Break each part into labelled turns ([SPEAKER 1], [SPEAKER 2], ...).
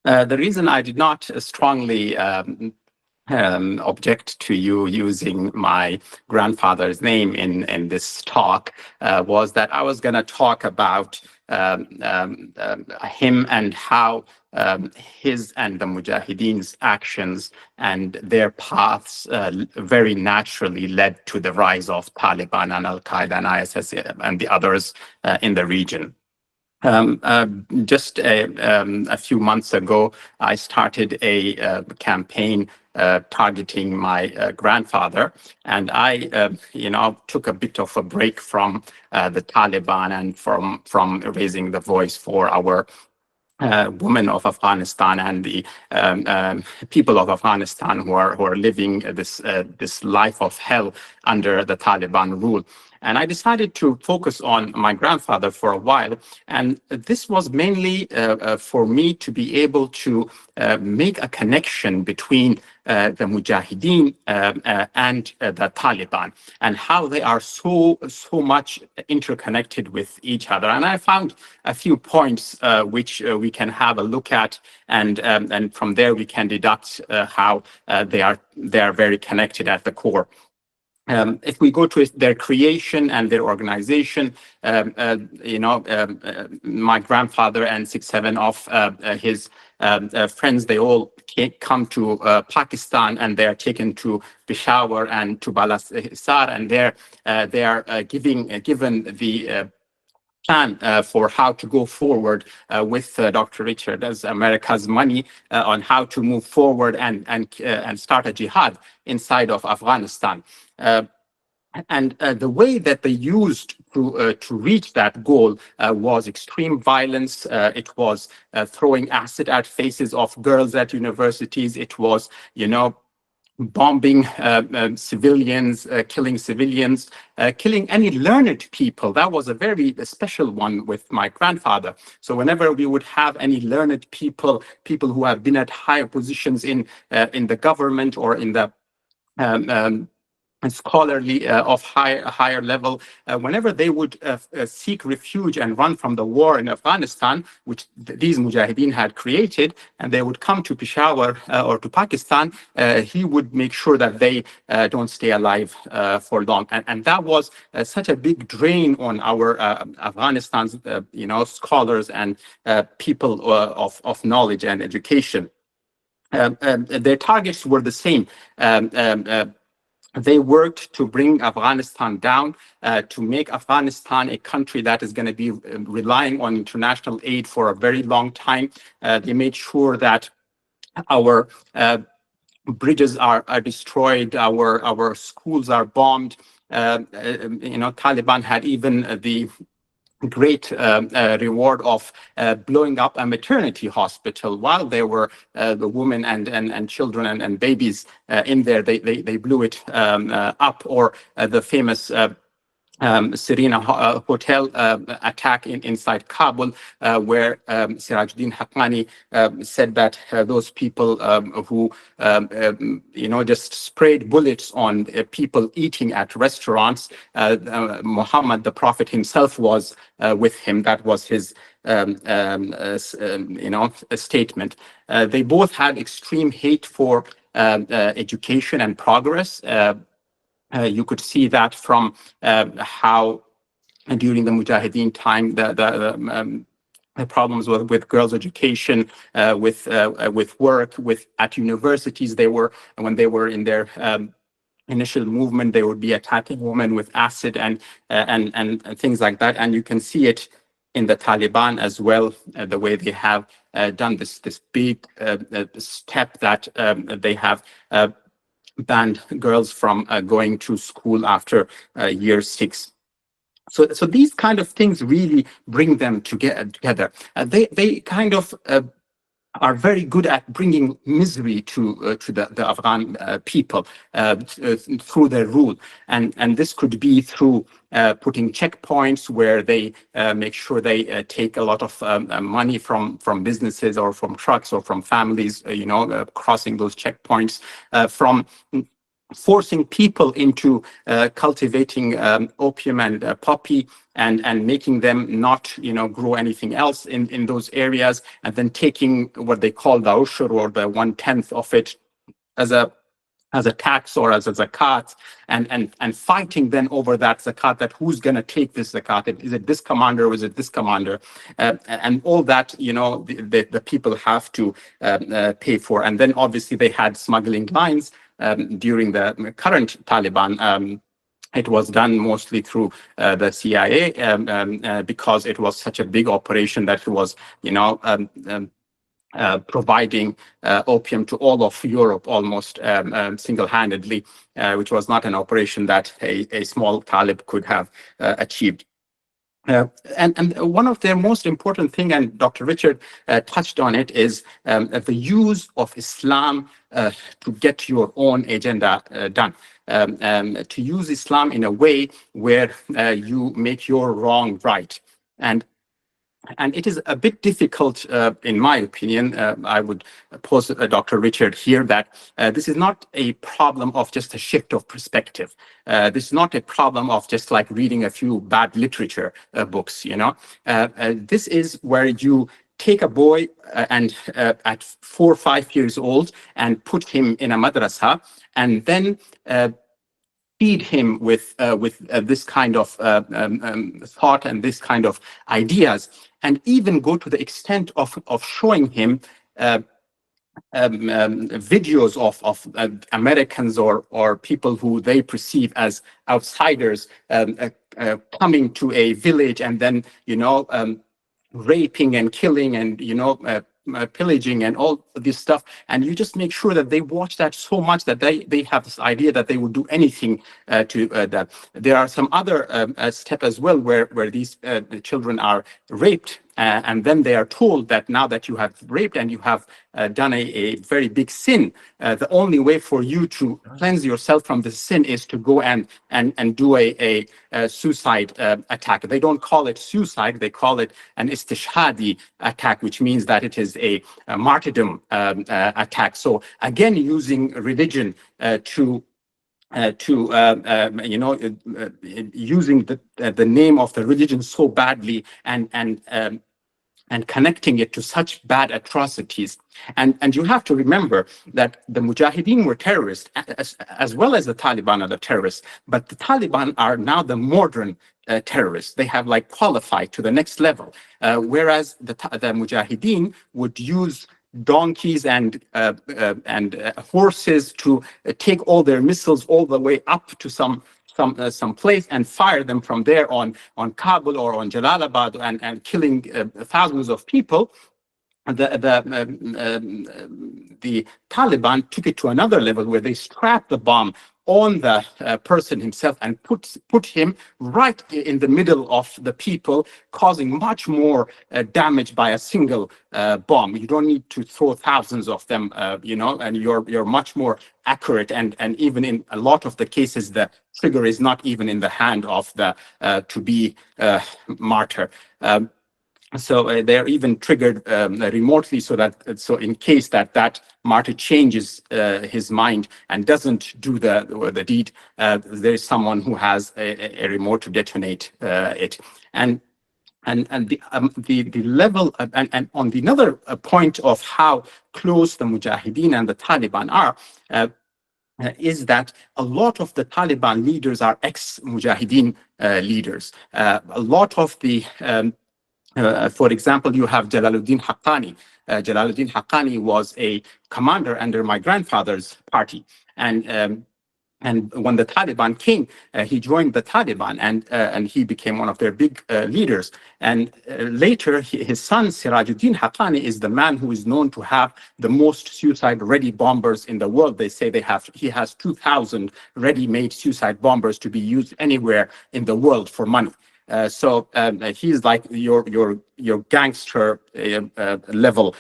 [SPEAKER 1] The reason I did not strongly object to you using my grandfather's name in this talk was that I was going to talk about him and how his and the Mujahideen's actions and their paths very naturally led to the rise of Taliban and Al-Qaeda and ISIS and the others in the region. Just a few months ago, I started a campaign targeting my grandfather, and I, took a bit of a break from the Taliban and from raising the voice for our women of Afghanistan and the people of Afghanistan who are living this life of hell under the Taliban rule. And I decided to focus on my grandfather for a while. And this was mainly for me to be able to make a connection between the Mujahideen and the Taliban, and how they are so much interconnected with each other. And I found a few points which we can have a look at, and from there we can deduct how they are very connected at the core. If we go to their creation and their organization, my grandfather and 6-7 of his friends, they all come to Pakistan, and they are taken to Peshawar and to Balasar, and there they are given the plan for how to go forward with Dr. Richard as America's money on how to move forward and start a jihad inside of Afghanistan. And the way that they used to reach that goal was extreme violence. It was throwing acid at faces of girls at universities. It was, bombing civilians, killing civilians, killing any learned people. That was a very special one with my grandfather. So whenever we would have any learned people who have been at higher positions in the government or in the scholarly of higher level, whenever they would seek refuge and run from the war in Afghanistan, which these Mujahideen had created, and they would come to Peshawar or to Pakistan, he would make sure that they don't stay alive for long. And that was such a big drain on our Afghanistan's scholars and people of knowledge and education. Their targets were the same. They worked to bring Afghanistan down, to make Afghanistan a country that is going to be relying on international aid for a very long time. They made sure that our bridges are destroyed, our schools are bombed. Taliban had even the great reward of blowing up a maternity hospital while there were the women and children and babies in there. They blew it up, or the famous Serena Hotel attack inside Kabul, where Sirajuddin Haqqani said that those people who just sprayed bullets on people eating at restaurants, Muhammad, the Prophet himself, was with him. That was his statement. They both had extreme hate for education and progress. You could see that from how during the Mujahideen time the problems with girls' education, with work, at universities. When they were in their initial movement, they would be attacking women with acid and things like that. And you can see it in the Taliban as well, the way they have done this big step that they have banned girls from going to school after year 6. So these kind of things really bring them together. They kind of are very good at bringing misery to the Afghan people through their rule, and this could be through putting checkpoints where they make sure they take a lot of money from businesses or from trucks or from families, crossing those checkpoints, from forcing people into cultivating opium and poppy, and making them not, grow anything else in those areas, and then taking what they call the ushur, or the 1/10 of it, as a tax or as a zakat, and fighting then over that zakat, that who's going to take this zakat, is it this commander or is it this commander, and all that, the people have to pay for. And then obviously they had smuggling lines during the current Taliban. It was done mostly through the CIA, because it was such a big operation that it was, providing opium to all of Europe almost single-handedly, which was not an operation that a small Talib could have achieved. And one of the most important thing, and Dr. Richard touched on it, is the use of Islam to get your own agenda done. To use Islam in a way where you make your wrong right. And it is a bit difficult, in my opinion. I would pose Dr. Richard here that this is not a problem of just a shift of perspective. This is not a problem of just like reading a few bad literature books, this is where you take a boy and at 4 or 5 years old and put him in a madrasa, and then feed him with this kind of thought and this kind of ideas, and even go to the extent of showing him videos of Americans or people who they perceive as outsiders coming to a village, and then raping and killing and pillaging and all this stuff. And you just make sure that they watch that so much that they have this idea that they will do anything to that. There are some other steps as well where these the children are raped, and then they are told that now that you have raped and you have done a very big sin, the only way for you to cleanse yourself from the sin is to go and do a suicide attack. They don't call it suicide, they call it an istishhadi attack, which means that it is a martyrdom attack. So again, using religion using the name of the religion so badly, and connecting it to such bad atrocities. And you have to remember that the Mujahideen were terrorists, as well as the Taliban are the terrorists. But the Taliban are now the modern terrorists. They have like qualified to the next level, whereas the Mujahideen would use donkeys and horses to take all their missiles all the way up to some place and fire them from there on Kabul or on Jalalabad, and killing thousands of people. The Taliban took it to another level where they strapped the bomb on the person himself and put him right in the middle of the people, causing much more damage by a single bomb. You don't need to throw thousands of them, and you're much more accurate. And even in a lot of the cases, the trigger is not even in the hand of the to-be martyr. So they're even triggered remotely, so in case that martyr changes his mind and doesn't do the deed, there is someone who has a remote to detonate it. And the level, and on the another point of how close the Mujahideen and the Taliban are, is that a lot of the Taliban leaders are ex-Mujahideen leaders. A lot of the for example, you have Jalaluddin Haqqani. Jalaluddin Haqqani was a commander under my grandfather's party. And when the Taliban came, he joined the Taliban, and he became one of their big leaders. And later, his son, Sirajuddin Haqqani, is the man who is known to have the most suicide-ready bombers in the world. They say he has 2,000 ready-made suicide bombers to be used anywhere in the world for money. So he's like your gangster level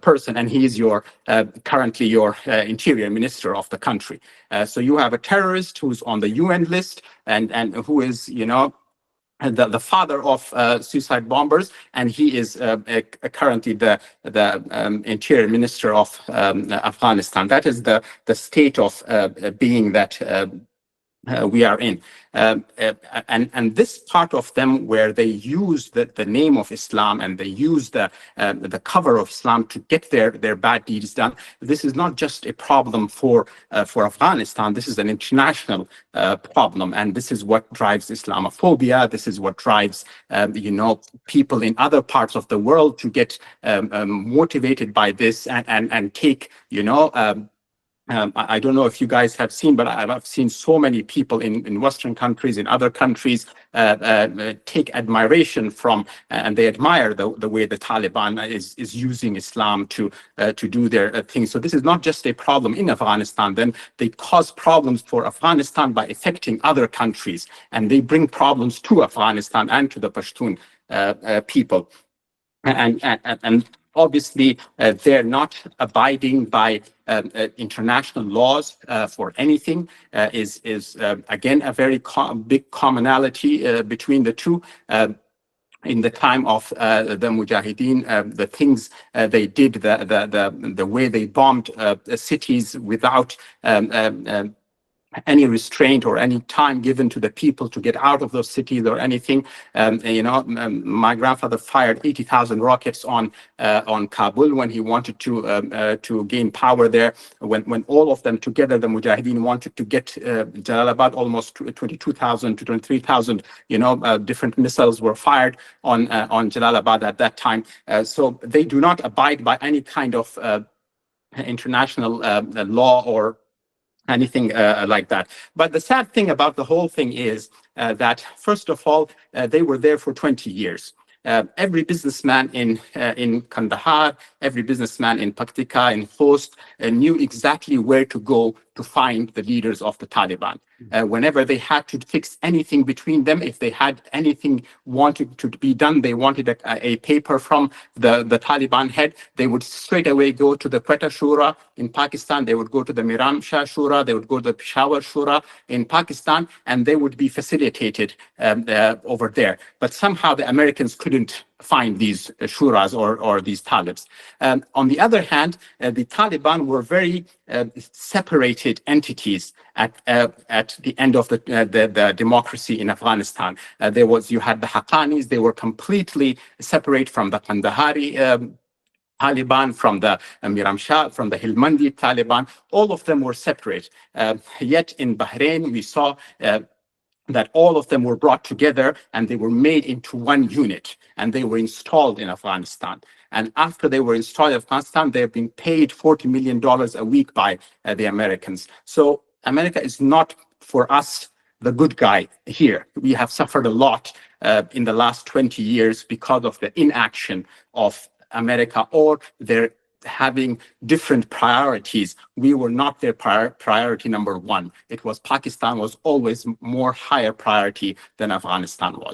[SPEAKER 1] person, and he's currently your interior minister of the country. So you have a terrorist who's on the UN list, and who is the father of suicide bombers, and he is currently the interior minister of Afghanistan. That is the state of being that we are in. And this part of them where they use the name of Islam and they use the cover of Islam to get their bad deeds done, this is not just a problem for Afghanistan. This is an international problem, and this is what drives Islamophobia. This is what drives people in other parts of the world to get motivated by this and take I don't know if you guys have seen, but I've seen so many people in Western countries, in other countries, take admiration from, and they admire the way the Taliban is using Islam to do their things. So this is not just a problem in Afghanistan. Then they cause problems for Afghanistan by affecting other countries, and they bring problems to Afghanistan and to the Pashtun people. And obviously, they're not abiding by international laws for anything. Is again a very big commonality between the two. In the time of the Mujahideen, the things they did, the way they bombed cities without any restraint or any time given to the people to get out of those cities or anything. My grandfather fired 80,000 rockets on Kabul when he wanted to gain power there. When all of them together, the Mujahideen wanted to get Jalalabad, almost 22,000 to 23,000, different missiles were fired on Jalalabad at that time. So they do not abide by any kind of international law or anything like that. But the sad thing about the whole thing is that, first of all, they were there for 20 years. Every businessman in Kandahar, every businessman in Paktika, in Khost, knew exactly where to go to find the leaders of the Taliban. Whenever they had to fix anything between them, if they had anything wanted to be done, they wanted a paper from the Taliban head, they would straight away go to the Quetta Shura in Pakistan, they would go to the Miran Shah Shura, they would go to the Peshawar Shura in Pakistan, and they would be facilitated over there. But somehow the Americans couldn't find these shuras or these talibs. On the other hand, the Taliban were very separated entities at the end of the democracy in Afghanistan. You had the Haqqanis, they were completely separate from the Kandahari Taliban, from the Miram Shah, from the Helmandi Taliban. All of them were separate. Yet in Bahrain, we saw that all of them were brought together and they were made into one unit, and they were installed in Afghanistan. And after they were installed in Afghanistan, they have been paid $40 million a week by the Americans. So America is not, for us, the good guy here. We have suffered a lot in the last 20 years because of the inaction of America, or their having different priorities. We were not their priority number one. It was Pakistan was always more higher priority than Afghanistan was.